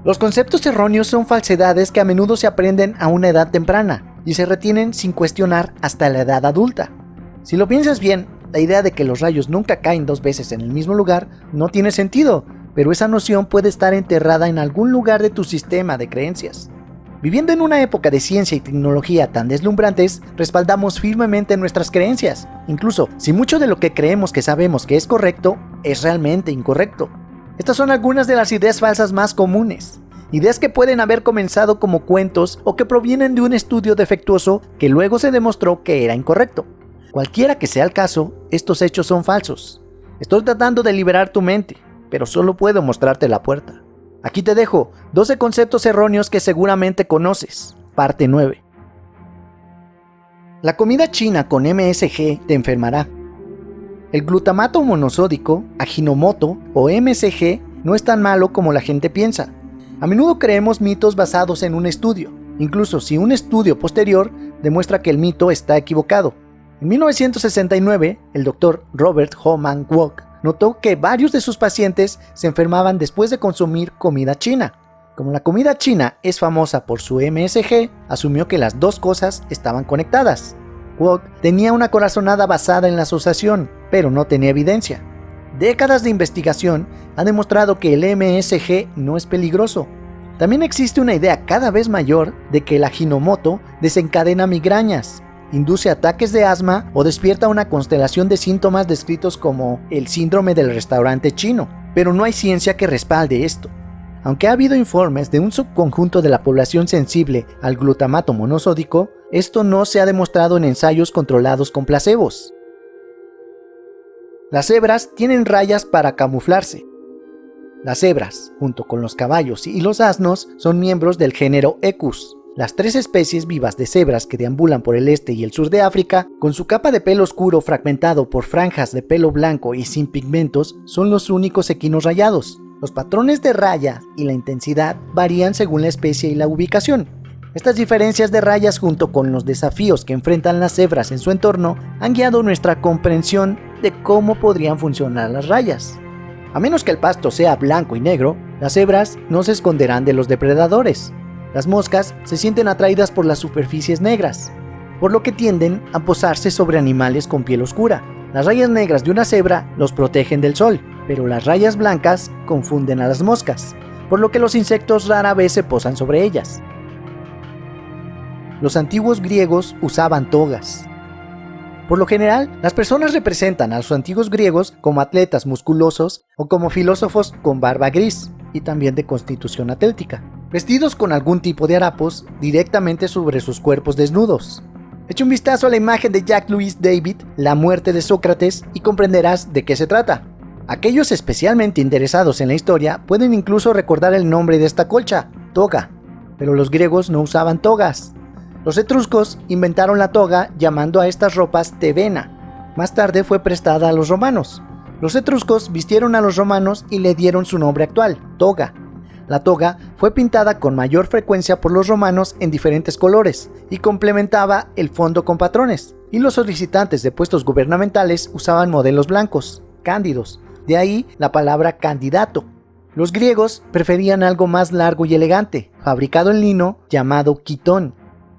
Los conceptos erróneos son falsedades que a menudo se aprenden a una edad temprana y se retienen sin cuestionar hasta la edad adulta. Si lo piensas bien, la idea de que los rayos nunca caen 2 veces en el mismo lugar no tiene sentido, pero esa noción puede estar enterrada en algún lugar de tu sistema de creencias. Viviendo en una época de ciencia y tecnología tan deslumbrantes, respaldamos firmemente nuestras creencias, incluso si mucho de lo que creemos que sabemos que es correcto, es realmente incorrecto. Estas son algunas de las ideas falsas más comunes. Ideas que pueden haber comenzado como cuentos o que provienen de un estudio defectuoso que luego se demostró que era incorrecto. Cualquiera que sea el caso, estos hechos son falsos. Estoy tratando de liberar tu mente, pero solo puedo mostrarte la puerta. Aquí te dejo 12 conceptos erróneos que seguramente conoces. Parte 9. La comida china con MSG te enfermará. El glutamato monosódico, Ajinomoto o MSG no es tan malo como la gente piensa. A menudo creemos mitos basados en un estudio, incluso si un estudio posterior demuestra que el mito está equivocado. En 1969, el Dr. Robert Ho-Man Kwok notó que varios de sus pacientes se enfermaban después de consumir comida china. Como la comida china es famosa por su MSG, asumió que las dos cosas estaban conectadas. Kwok tenía una corazonada basada en la asociación, pero no tenía evidencia. Décadas de investigación han demostrado que el MSG no es peligroso. También existe una idea cada vez mayor de que el Ajinomoto desencadena migrañas, induce ataques de asma o despierta una constelación de síntomas descritos como el síndrome del restaurante chino, pero no hay ciencia que respalde esto. Aunque ha habido informes de un subconjunto de la población sensible al glutamato monosódico, esto no se ha demostrado en ensayos controlados con placebos. Las cebras tienen rayas para camuflarse. Las cebras, junto con los caballos y los asnos, son miembros del género Equus. Las 3 especies vivas de cebras que deambulan por el este y el sur de África, con su capa de pelo oscuro fragmentado por franjas de pelo blanco y sin pigmentos, son los únicos equinos rayados. Los patrones de raya y la intensidad varían según la especie y la ubicación. Estas diferencias de rayas junto con los desafíos que enfrentan las cebras en su entorno han guiado nuestra comprensión de cómo podrían funcionar las rayas. A menos que el pasto sea blanco y negro, las cebras no se esconderán de los depredadores. Las moscas se sienten atraídas por las superficies negras, por lo que tienden a posarse sobre animales con piel oscura. Las rayas negras de una cebra los protegen del sol, pero las rayas blancas confunden a las moscas, por lo que los insectos rara vez se posan sobre ellas. Los antiguos griegos usaban togas. Por lo general, las personas representan a los antiguos griegos como atletas musculosos o como filósofos con barba gris y también de constitución atlética, vestidos con algún tipo de harapos directamente sobre sus cuerpos desnudos. Echa un vistazo a la imagen de Jacques Louis David, La muerte de Sócrates, y comprenderás de qué se trata. Aquellos especialmente interesados en la historia pueden incluso recordar el nombre de esta colcha, toga, pero los griegos no usaban togas. Los etruscos inventaron la toga llamando a estas ropas tebena. Más tarde fue prestada a los romanos. Los etruscos vistieron a los romanos y le dieron su nombre actual, toga. La toga fue pintada con mayor frecuencia por los romanos en diferentes colores y complementaba el fondo con patrones, y los solicitantes de puestos gubernamentales usaban modelos blancos, cándidos, de ahí la palabra candidato. Los griegos preferían algo más largo y elegante, fabricado en lino, llamado quitón,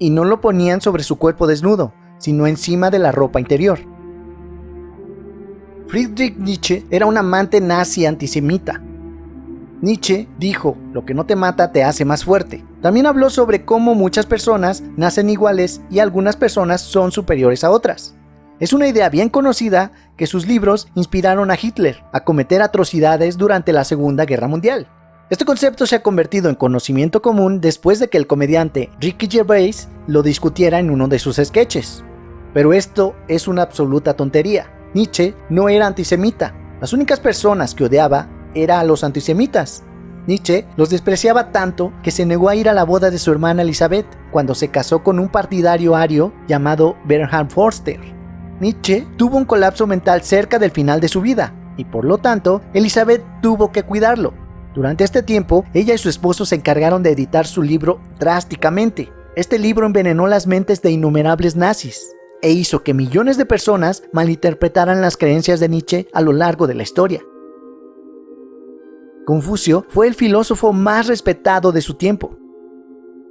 y no lo ponían sobre su cuerpo desnudo, sino encima de la ropa interior. Friedrich Nietzsche era un amante nazi antisemita. Nietzsche dijo, lo que no te mata te hace más fuerte. También habló sobre cómo muchas personas nacen iguales y algunas personas son superiores a otras. Es una idea bien conocida que sus libros inspiraron a Hitler a cometer atrocidades durante la Segunda Guerra Mundial. Este concepto se ha convertido en conocimiento común después de que el comediante Ricky Gervais lo discutiera en uno de sus sketches. Pero esto es una absoluta tontería. Nietzsche no era antisemita. Las únicas personas que odiaba eran a los antisemitas. Nietzsche los despreciaba tanto que se negó a ir a la boda de su hermana Elizabeth cuando se casó con un partidario ario llamado Bernhard Forster. Nietzsche tuvo un colapso mental cerca del final de su vida y por lo tanto Elizabeth tuvo que cuidarlo. Durante este tiempo, ella y su esposo se encargaron de editar su libro drásticamente. Este libro envenenó las mentes de innumerables nazis e hizo que millones de personas malinterpretaran las creencias de Nietzsche a lo largo de la historia. Confucio fue el filósofo más respetado de su tiempo.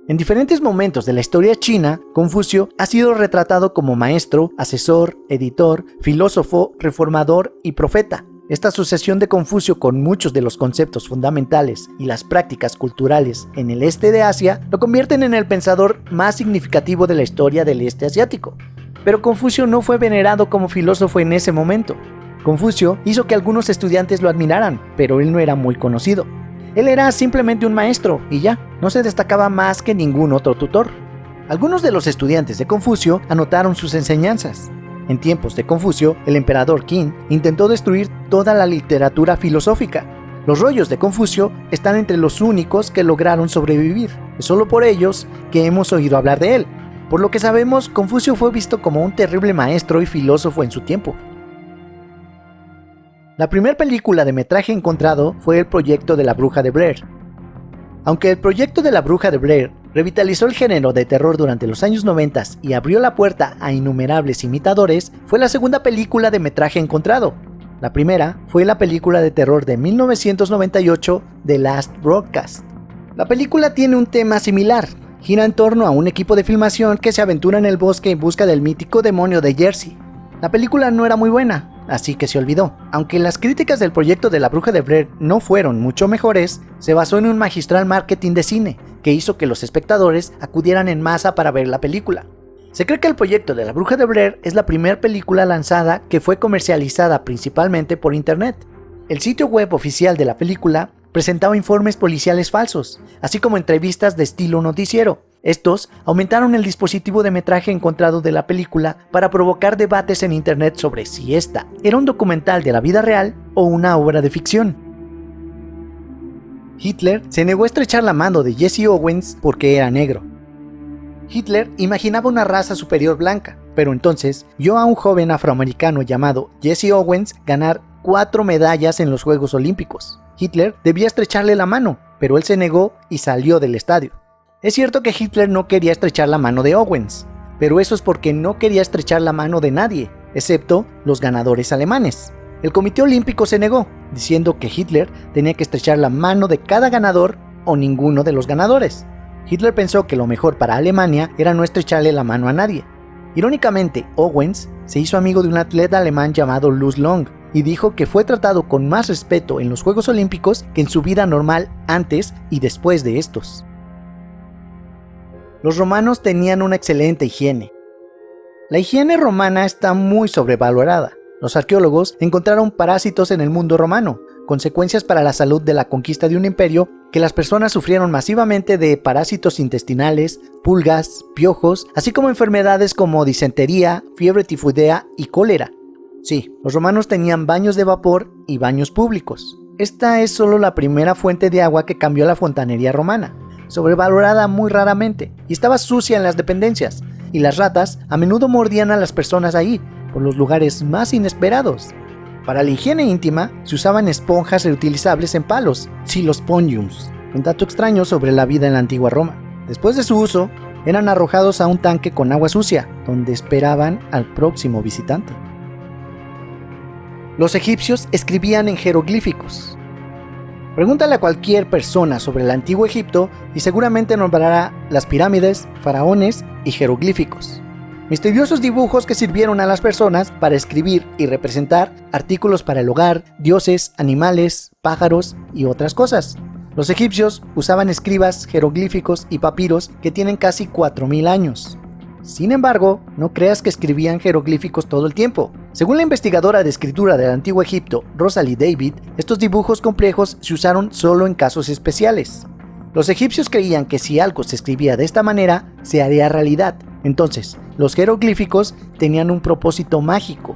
En diferentes momentos de la historia china, Confucio ha sido retratado como maestro, asesor, editor, filósofo, reformador y profeta. Esta asociación de Confucio con muchos de los conceptos fundamentales y las prácticas culturales en el este de Asia lo convierten en el pensador más significativo de la historia del este asiático. Pero Confucio no fue venerado como filósofo en ese momento. Confucio hizo que algunos estudiantes lo admiraran, pero él no era muy conocido. Él era simplemente un maestro y ya, no se destacaba más que ningún otro tutor. Algunos de los estudiantes de Confucio anotaron sus enseñanzas. En tiempos de Confucio, el emperador Qin intentó destruir toda la literatura filosófica. Los rollos de Confucio están entre los únicos que lograron sobrevivir. Es solo por ellos que hemos oído hablar de él. Por lo que sabemos, Confucio fue visto como un terrible maestro y filósofo en su tiempo. La primera película de metraje encontrado fue el proyecto de la Bruja de Blair. Aunque el proyecto de la Bruja de Blair revitalizó el género de terror durante los años 90 y abrió la puerta a innumerables imitadores, fue la segunda película de metraje encontrado. La primera fue la película de terror de 1998, The Last Broadcast. La película tiene un tema similar. Gira en torno a un equipo de filmación que se aventura en el bosque en busca del mítico demonio de Jersey. La película no era muy buena, así que se olvidó. Aunque las críticas del proyecto de la Bruja de Blair no fueron mucho mejores, se basó en un magistral marketing de cine que hizo que los espectadores acudieran en masa para ver la película. Se cree que el proyecto de la Bruja de Blair es la primera película lanzada que fue comercializada principalmente por internet. El sitio web oficial de la película presentaba informes policiales falsos, así como entrevistas de estilo noticiero. Estos aumentaron el dispositivo de metraje encontrado de la película para provocar debates en internet sobre si esta era un documental de la vida real o una obra de ficción. Hitler se negó a estrechar la mano de Jesse Owens porque era negro. Hitler imaginaba una raza superior blanca, pero entonces vio a un joven afroamericano llamado Jesse Owens ganar 4 medallas en los Juegos Olímpicos. Hitler debía estrecharle la mano, pero él se negó y salió del estadio. Es cierto que Hitler no quería estrechar la mano de Owens, pero eso es porque no quería estrechar la mano de nadie, excepto los ganadores alemanes. El Comité Olímpico se negó, diciendo que Hitler tenía que estrechar la mano de cada ganador o ninguno de los ganadores. Hitler pensó que lo mejor para Alemania era no estrecharle la mano a nadie. Irónicamente, Owens se hizo amigo de un atleta alemán llamado Luz Long y dijo que fue tratado con más respeto en los Juegos Olímpicos que en su vida normal antes y después de estos. Los romanos tenían una excelente higiene. La higiene romana está muy sobrevalorada. Los arqueólogos encontraron parásitos en el mundo romano, consecuencias para la salud de la conquista de un imperio que las personas sufrieron masivamente de parásitos intestinales, pulgas, piojos, así como enfermedades como disentería, fiebre tifoidea y cólera. Sí, los romanos tenían baños de vapor y baños públicos. Esta es solo la primera fuente de agua que cambió la fontanería romana, sobrevalorada muy raramente, y estaba sucia en las dependencias, y las ratas a menudo mordían a las personas ahí, por los lugares más inesperados. Para la higiene íntima se usaban esponjas reutilizables en palos, silospongiums, un dato extraño sobre la vida en la antigua Roma. Después de su uso, eran arrojados a un tanque con agua sucia, donde esperaban al próximo visitante. Los egipcios escribían en jeroglíficos. Pregúntale a cualquier persona sobre el antiguo Egipto y seguramente nombrará las pirámides, faraones y jeroglíficos. Misteriosos dibujos que sirvieron a las personas para escribir y representar artículos para el hogar, dioses, animales, pájaros y otras cosas. Los egipcios usaban escribas, jeroglíficos y papiros que tienen casi 4000 años. Sin embargo, no creas que escribían jeroglíficos todo el tiempo. Según la investigadora de escritura del antiguo Egipto, Rosalie David, estos dibujos complejos se usaron solo en casos especiales. Los egipcios creían que si algo se escribía de esta manera, se haría realidad. Entonces, los jeroglíficos tenían un propósito mágico.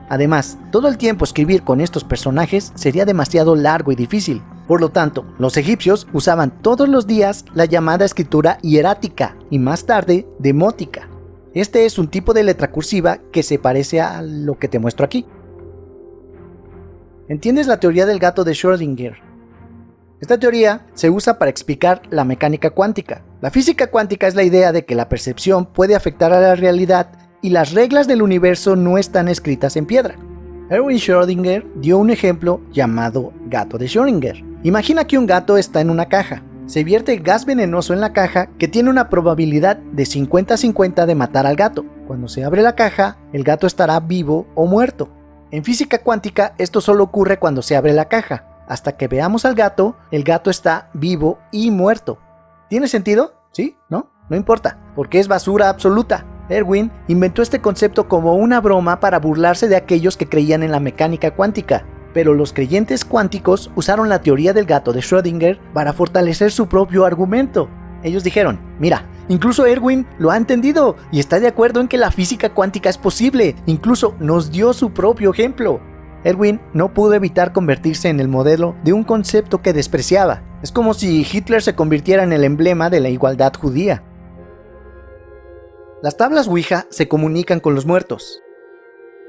Además, todo el tiempo escribir con estos personajes sería demasiado largo y difícil. Por lo tanto, los egipcios usaban todos los días la llamada escritura hierática y más tarde demótica. Este es un tipo de letra cursiva que se parece a lo que te muestro aquí. ¿Entiendes la teoría del gato de Schrödinger? Esta teoría se usa para explicar la mecánica cuántica. La física cuántica es la idea de que la percepción puede afectar a la realidad y las reglas del universo no están escritas en piedra. Erwin Schrödinger dio un ejemplo llamado gato de Schrödinger. Imagina que un gato está en una caja. Se vierte gas venenoso en la caja que tiene una probabilidad de 50-50 de matar al gato. Cuando se abre la caja, el gato estará vivo o muerto. En física cuántica, esto solo ocurre cuando se abre la caja. Hasta que veamos al gato, el gato está vivo y muerto. ¿Tiene sentido? ¿Sí? ¿No? No importa, porque es basura absoluta. Erwin inventó este concepto como una broma para burlarse de aquellos que creían en la mecánica cuántica. Pero los creyentes cuánticos usaron la teoría del gato de Schrödinger para fortalecer su propio argumento. Ellos dijeron, mira, incluso Erwin lo ha entendido y está de acuerdo en que la física cuántica es posible. Incluso nos dio su propio ejemplo. Erwin no pudo evitar convertirse en el modelo de un concepto que despreciaba. Es como si Hitler se convirtiera en el emblema de la igualdad judía. Las tablas Ouija se comunican con los muertos.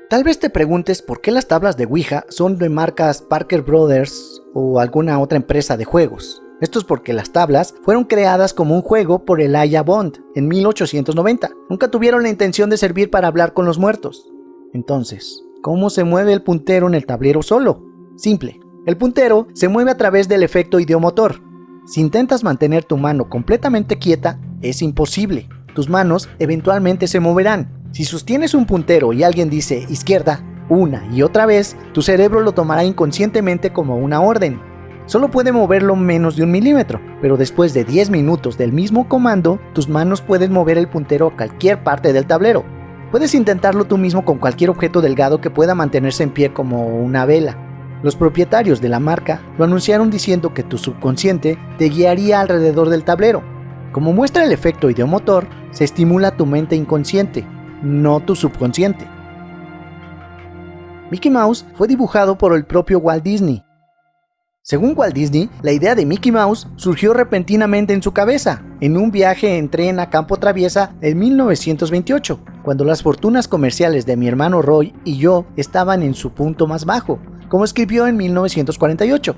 Tal vez te preguntes por qué las tablas de Ouija son de marcas Parker Brothers o alguna otra empresa de juegos. Esto es porque las tablas fueron creadas como un juego por Elijah Bond en 1890. Nunca tuvieron la intención de servir para hablar con los muertos. Entonces, ¿cómo se mueve el puntero en el tablero solo? Simple. El puntero se mueve a través del efecto ideomotor. Si intentas mantener tu mano completamente quieta, es imposible. Tus manos eventualmente se moverán. Si sostienes un puntero y alguien dice izquierda una y otra vez, tu cerebro lo tomará inconscientemente como una orden. Solo puede moverlo menos de 1 milímetro, pero después de 10 minutos del mismo comando, tus manos pueden mover el puntero a cualquier parte del tablero. Puedes intentarlo tú mismo con cualquier objeto delgado que pueda mantenerse en pie como una vela. Los propietarios de la marca lo anunciaron diciendo que tu subconsciente te guiaría alrededor del tablero. Como muestra el efecto ideomotor, se estimula tu mente inconsciente, no tu subconsciente. Mickey Mouse fue dibujado por el propio Walt Disney. Según Walt Disney, la idea de Mickey Mouse surgió repentinamente en su cabeza, en un viaje en tren a campo traviesa en 1928, cuando las fortunas comerciales de mi hermano Roy y yo estaban en su punto más bajo, como escribió en 1948.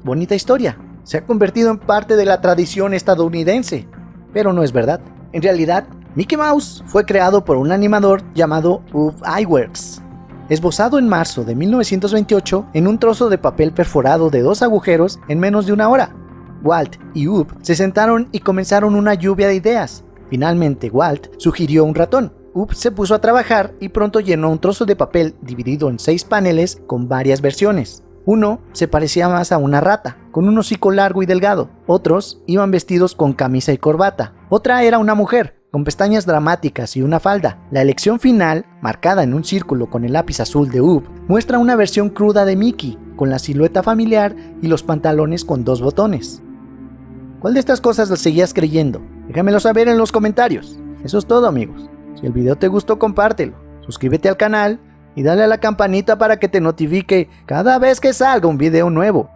Bonita historia, se ha convertido en parte de la tradición estadounidense, pero no es verdad. En realidad, Mickey Mouse fue creado por un animador llamado Ub Iwerks, esbozado en marzo de 1928 en un trozo de papel perforado de 2 agujeros en menos de 1 hora. Walt y Ub se sentaron y comenzaron una lluvia de ideas. Finalmente, Walt sugirió un ratón. Ub se puso a trabajar y pronto llenó un trozo de papel dividido en 6 paneles con varias versiones. Uno se parecía más a una rata, con un hocico largo y delgado. Otros iban vestidos con camisa y corbata. Otra era una mujer, con pestañas dramáticas y una falda. La elección final, marcada en un círculo con el lápiz azul de Ub, muestra una versión cruda de Mickey, con la silueta familiar y los pantalones con 2 botones. ¿Cuál de estas cosas las seguías creyendo? Déjamelo saber en los comentarios. Eso es todo, amigos. Si el video te gustó, compártelo. Suscríbete al canal y dale a la campanita para que te notifique cada vez que salga un video nuevo.